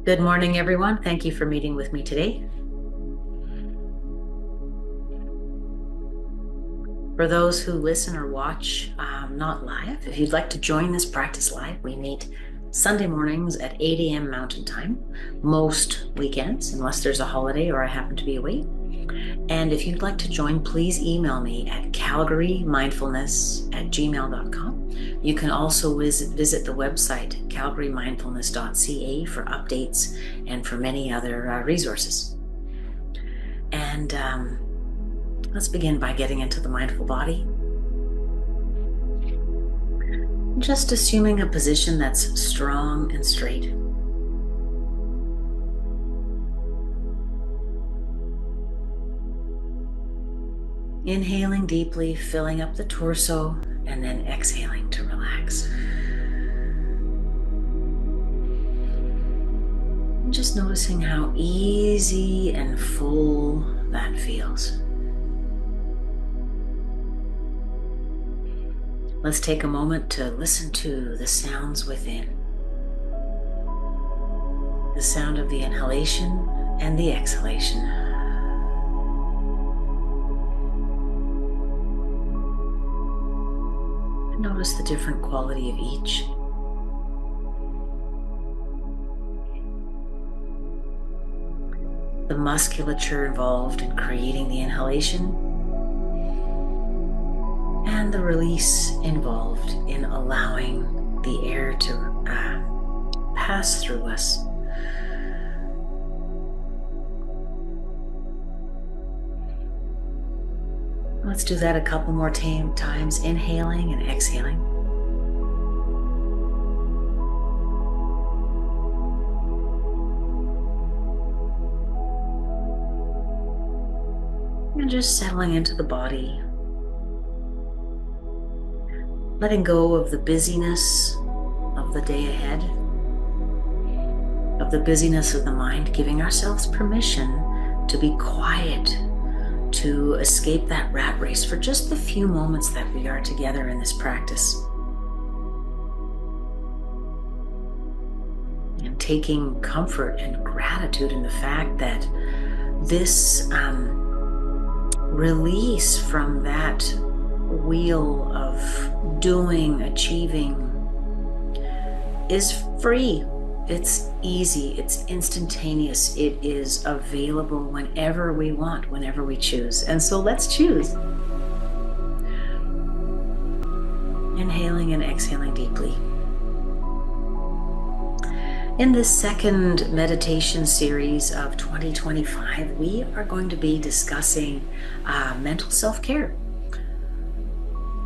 Good morning, everyone. Thank you for meeting with me today. For those who listen or watch, not live, if you'd like to join this practice live, we meet Sunday mornings at 8 a.m. Mountain Time, most weekends, unless there's a holiday or I happen to be away. And if you'd like to join, please email me at calgarymindfulness@gmail.com. You can also visit the website calgarymindfulness.ca for updates and for many other resources. And let's begin by getting into the mindful body. Just assuming a position that's strong and straight. Inhaling deeply, filling up the torso, and then exhaling to relax. And just noticing how easy and full that feels. Let's take a moment to listen to the sounds within. The sound of the inhalation and the exhalation. Notice the different quality of each. The musculature involved in creating the inhalation and the release involved in allowing the air to pass through us. Let's do that a couple more times, inhaling and exhaling. And just settling into the body. Letting go of the busyness of the day ahead, of the busyness of the mind, giving ourselves permission to be quiet, to escape that rat race for just the few moments that we are together in this practice. And taking comfort and gratitude in the fact that this release from that wheel of doing, achieving is free. It's easy, it's instantaneous, it is available whenever we want, whenever we choose. And so let's choose. Inhaling and exhaling deeply. In this second meditation series of 2025, we are going to be discussing mental self-care.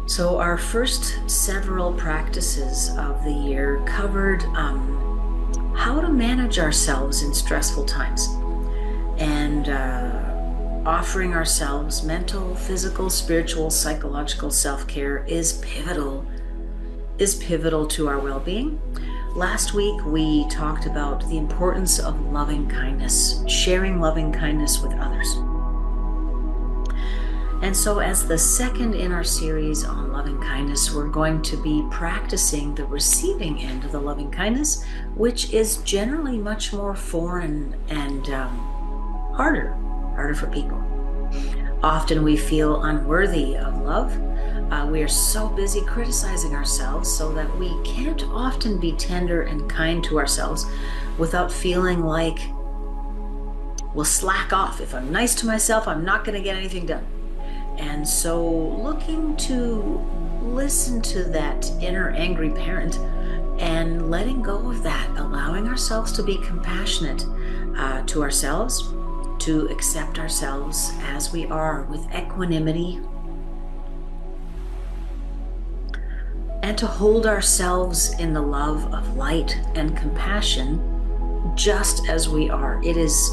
So our first several practices of the year covered how to manage ourselves in stressful times, and offering ourselves mental, physical, spiritual, psychological self-care is pivotal to our well-being. Last week we talked about the importance of loving kindness, sharing loving kindness with others. And so as the second in our series on loving kindness, we're going to be practicing the receiving end of the loving kindness, which is generally much more foreign and harder for people. Often we feel unworthy of love. We are so busy criticizing ourselves so that we can't often be tender and kind to ourselves without feeling like we'll slack off. If I'm nice to myself, I'm not going to get anything done. And so looking to listen to that inner angry parent and letting go of that, allowing ourselves to be compassionate to ourselves, to accept ourselves as we are with equanimity, and to hold ourselves in the love of light and compassion just as we are. It is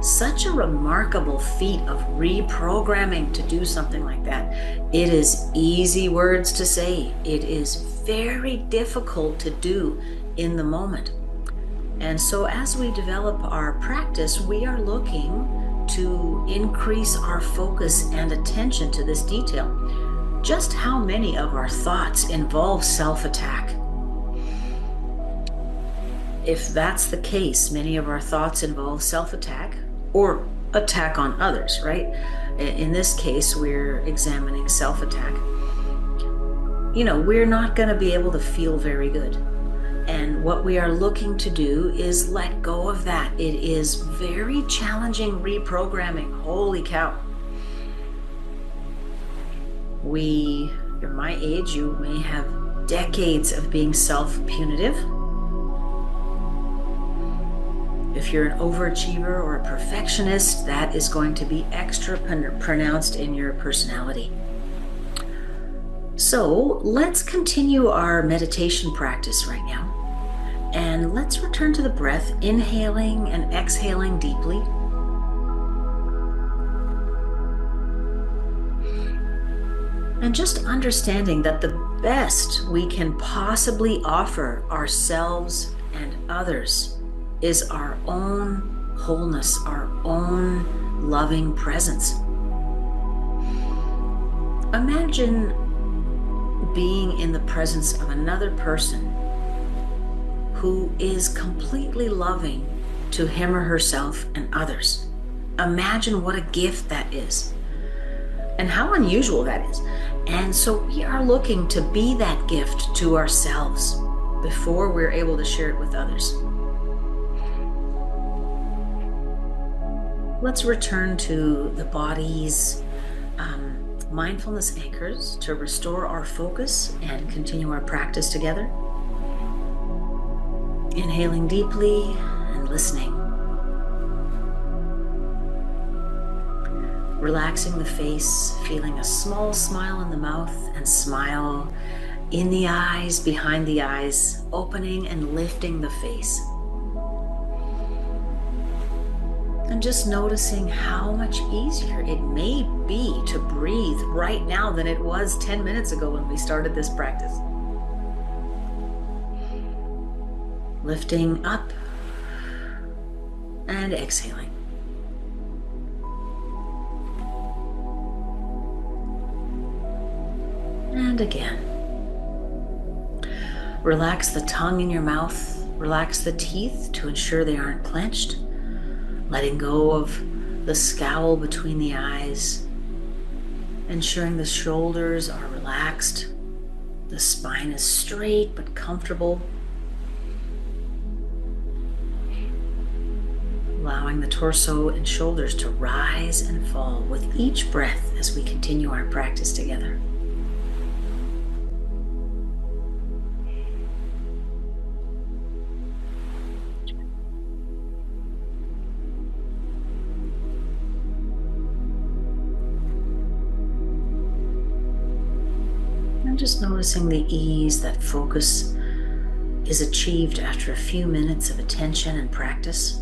such a remarkable feat of reprogramming to do something like that. It is easy words to say. It is very difficult to do in the moment. And so as we develop our practice, we are looking to increase our focus and attention to this detail. Just how many of our thoughts involve self-attack? if that's the case, many of our thoughts involve self-attack or attack on others, right? In this case, we're examining self-attack. We're not going to be able to feel very good. And what we are looking to do is let go of that. It is very challenging reprogramming. Holy cow. You're my age, you may have decades of being self-punitive. If you're an overachiever or a perfectionist, that is going to be extra pronounced in your personality. So let's continue our meditation practice right now. And let's return to the breath, inhaling and exhaling deeply. And just understanding that the best we can possibly offer ourselves and others is our own wholeness, our own loving presence. Imagine being in the presence of another person who is completely loving to him or herself and others. Imagine what a gift that is and how unusual that is. And so we are looking to be that gift to ourselves before we're able to share it with others. Let's return to the body's mindfulness anchors to restore our focus and continue our practice together. Inhaling deeply and listening. Relaxing the face, feeling a small smile in the mouth and smile in the eyes, behind the eyes, opening and lifting the face. And just noticing how much easier it may be to breathe right now than it was 10 minutes ago when we started this practice. Lifting up and exhaling. And again. Relax the tongue in your mouth. Relax the teeth to ensure they aren't clenched. Letting go of the scowl between the eyes. Ensuring the shoulders are relaxed. The spine is straight but comfortable. Allowing the torso and shoulders to rise and fall with each breath as we continue our practice together. And just noticing the ease that focus is achieved after a few minutes of attention and practice.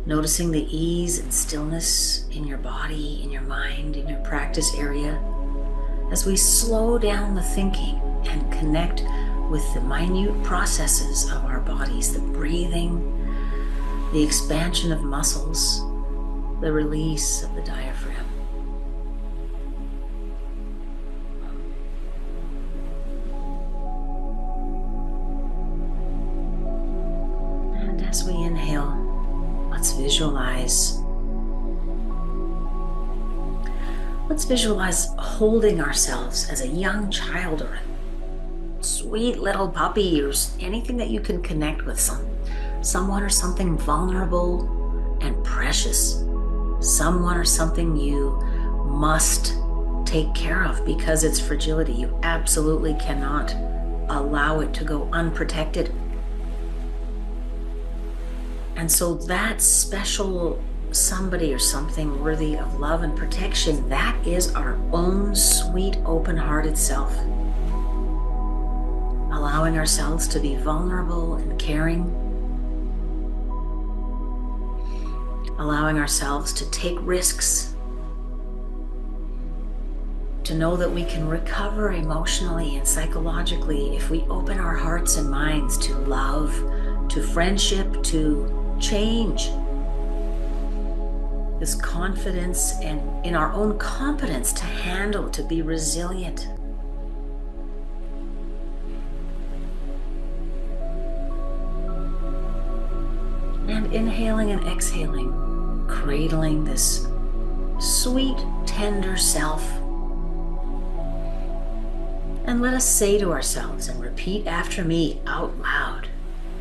Noticing the ease and stillness in your body, in your mind, in your practice area, as we slow down the thinking and connect with the minute processes of our bodies, the breathing, the expansion of muscles, the release of the diaphragm. And as we inhale, let's visualize holding ourselves as a young child or a sweet little puppy or anything that you can connect with, someone or something vulnerable and precious, someone or something you must take care of because it's fragility. You absolutely cannot allow it to go unprotected. And so that special somebody or something worthy of love and protection, that is our own sweet, open-hearted self. Allowing ourselves to be vulnerable and caring. Allowing ourselves to take risks. To know that we can recover emotionally and psychologically if we open our hearts and minds to love, to friendship, to change. This confidence and in our own competence to handle, to be resilient. And inhaling and exhaling, cradling this sweet, tender self. And let us say to ourselves and repeat after me out loud,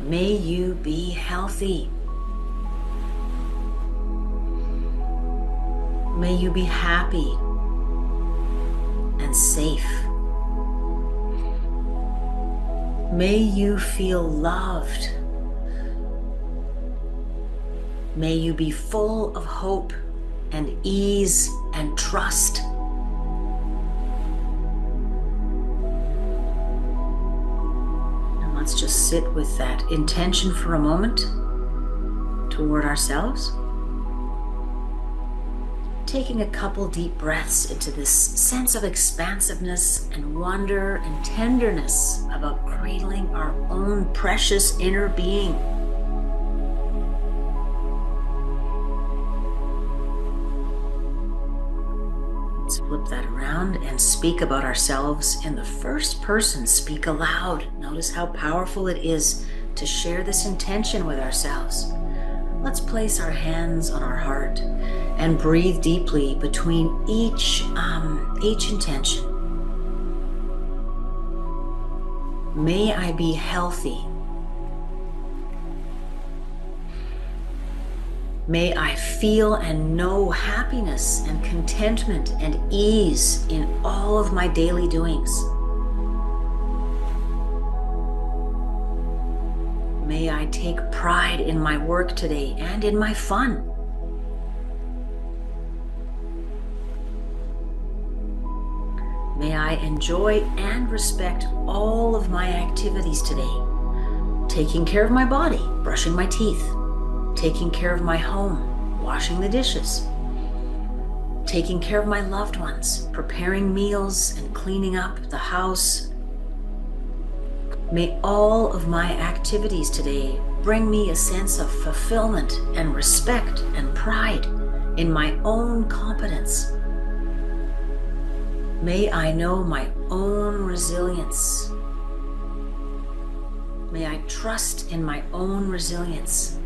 may you be healthy. May you be happy and safe. May you feel loved. May you be full of hope and ease and trust. And let's just sit with that intention for a moment toward ourselves. Taking a couple deep breaths into this sense of expansiveness and wonder and tenderness about cradling our own precious inner being. Let's flip that around and speak about ourselves in the first person. Speak aloud. Notice how powerful it is to share this intention with ourselves. Let's place our hands on our heart and breathe deeply between each intention. May I be healthy. May I feel and know happiness and contentment and ease in all of my daily doings. May I take pride in my work today and in my fun. May I enjoy and respect all of my activities today. Taking care of my body, brushing my teeth, taking care of my home, washing the dishes, taking care of my loved ones, preparing meals and cleaning up the house. May all of my activities today bring me a sense of fulfillment and respect and pride in my own competence. May I know my own resilience. May I trust in my own resilience.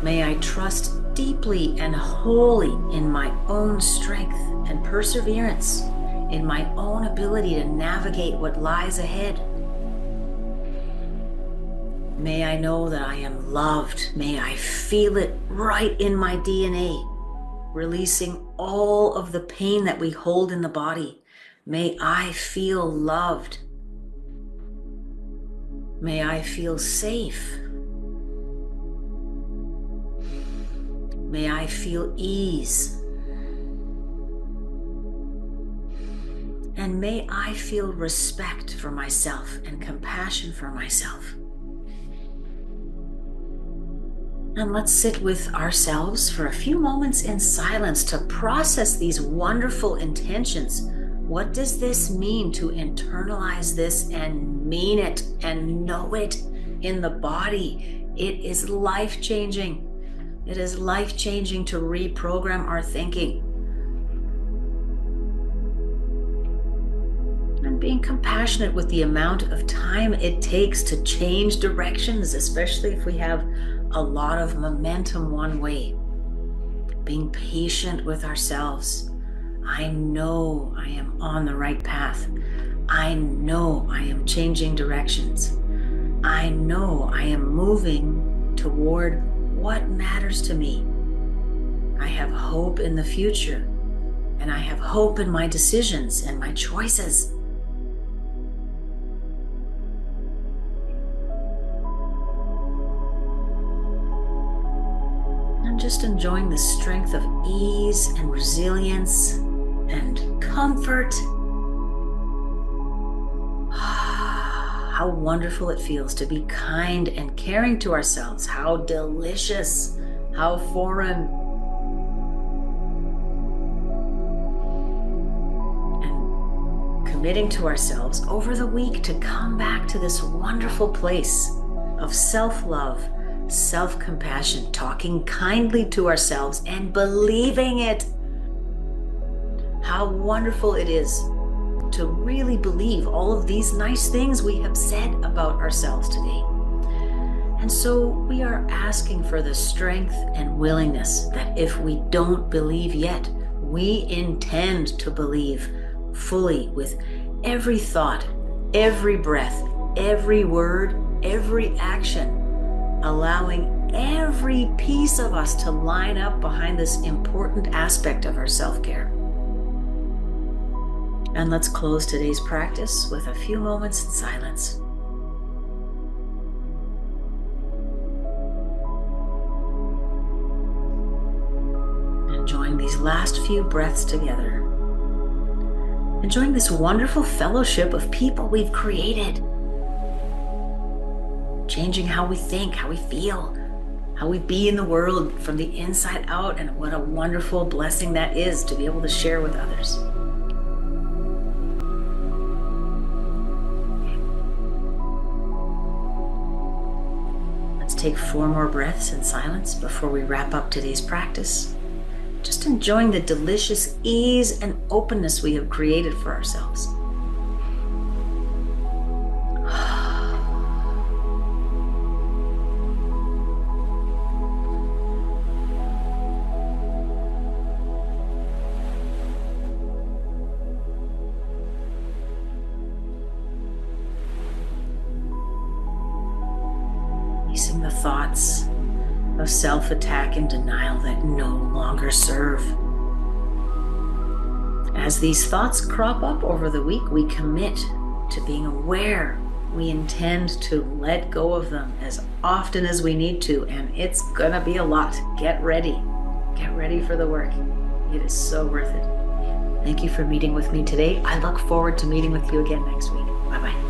May I trust deeply and wholly in my own strength and perseverance, in my own ability to navigate what lies ahead. May I know that I am loved. May I feel it right in my DNA, releasing all of the pain that we hold in the body. May I feel loved. May I feel safe. May I feel ease. And may I feel respect for myself and compassion for myself. And let's sit with ourselves for a few moments in silence to process these wonderful intentions. What does this mean to internalize this and mean it and know it in the body? It is life-changing. It is life-changing to reprogram our thinking. And being compassionate with the amount of time it takes to change directions, especially if we have a lot of momentum one way. Being patient with ourselves. I know I am on the right path. I know I am changing directions. I know I am moving toward what matters to me. I have hope in the future, and I have hope in my decisions and my choices. I'm just enjoying the strength of ease and resilience and comfort. How wonderful it feels to be kind and caring to ourselves. How delicious, how foreign. And committing to ourselves over the week to come back to this wonderful place of self-love, self-compassion, talking kindly to ourselves and believing it. How wonderful it is to really believe all of these nice things we have said about ourselves today. And so we are asking for the strength and willingness that if we don't believe yet, we intend to believe fully with every thought, every breath, every word, every action, allowing every piece of us to line up behind this important aspect of our self-care. And let's close today's practice with a few moments in silence. Enjoying these last few breaths together. Enjoying this wonderful fellowship of people we've created. Changing how we think, how we feel, how we be in the world from the inside out, and what a wonderful blessing that is to be able to share with others. Let's take 4 more breaths in silence before we wrap up today's practice. Just enjoying the delicious ease and openness we have created for ourselves. Releasing the thoughts of self-attack and denial that no longer serve. As these thoughts crop up over the week, we commit to being aware. We intend to let go of them as often as we need to, and it's gonna be a lot. Get ready. Get ready for the work. It is so worth it. Thank you for meeting with me today. I look forward to meeting with you again next week. Bye-bye.